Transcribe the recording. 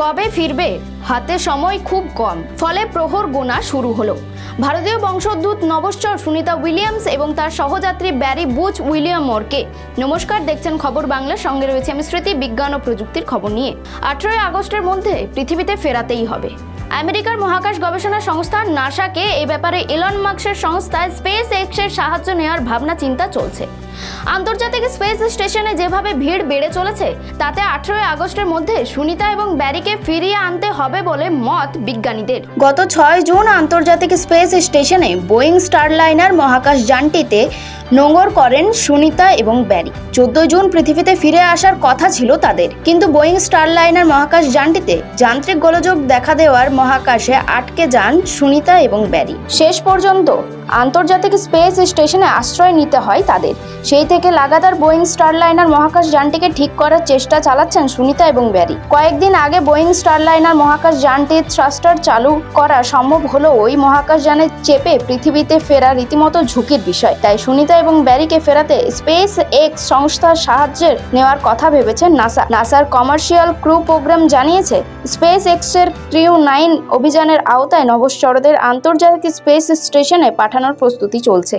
কবে ফিরবে? হাতে সময় খুব কম, ফলে প্রহর গোনা শুরু হলো। ভারতীয় বংশোদ্ভূত নভশ্চর সুনিতা উইলিয়ামস এবং তার সহযাত্রী ব্যারি বুচ উইলিয়ামরকে। নমস্কার, দেখছেন খবর বাংলা, সঙ্গে রয়েছে আমি স্মৃতি। বিজ্ঞান ও প্রযুক্তির খবর নিয়ে 18 আগস্টের মধ্যে পৃথিবীতে ফেরাতেই হবে। আমেরিকার মহাকাশ গবেষণা সংস্থা নাসাকে এই ব্যাপারে ইলন মাস্কের সংস্থা স্পেস এক্সের সাহায্য নেওয়ার ভাবনা চিন্তা চলছে। আন্তর্জাতিক স্পেস স্টেশনে যেভাবে ভিড় বেড়ে চলেছে, তাতে 18 আগস্টের মধ্যে সুনিতা এবং ব্যারিকে ফিরিয়ে আনতে হবে বলে মত বিজ্ঞানীদের। গত 6 জুন আন্তর্জাতিক স্পেস স্টেশনে বোয়িং স্টারলাইনার মহাকাশ যানটিতে নোঙর করেন সুনিতা এবং ব্যারি। 14 জুন পৃথিবীতে ফিরে আসার কথা ছিল তাদের, কিন্তু বোয়িং স্টারলাইনার মহাকাশ যানটিতে যান্ত্রিক গোলযোগ দেখা দেওয়ার মহাকাশে আটকে যান সুনিতা এবং ব্যারি। শেষ পর্যন্ত আন্তর্জাতিক স্পেস স্টেশনে আশ্রয় নিতে হয় তাদের। সেই থেকে লাগাতার বোয়িং স্টারলাইনার মহাকাশ যানটিকে ঠিক করার চেষ্টা চালাচ্ছেন সুনিতা এবং ব্যারি। কয়েকদিন আগে বোয়িং স্টারলাইনার মহাকাশ যানটির থ্রাস্টার চালু করা সম্ভব হলেও ওই মহাকাশ যানে চেপে পৃথিবীতে ফেরা রীতিমতো ঝুঁকির বিষয়। তাই সুনিতা এবং ব্যারিকে ফেরাতে স্পেস এক্স সংস্থার সাহায্যের নেওয়ার কথা ভেবেছেন নাসা। নাসার কমার্শিয়াল ক্রু প্রোগ্রাম জানিয়েছে, স্পেস এক্সের ক্রিউ 9 অভিযানের আওতায় নভশ্চরদের আন্তর্জাতিক স্পেস স্টেশনে পাঠানোর প্রস্তুতি চলছে।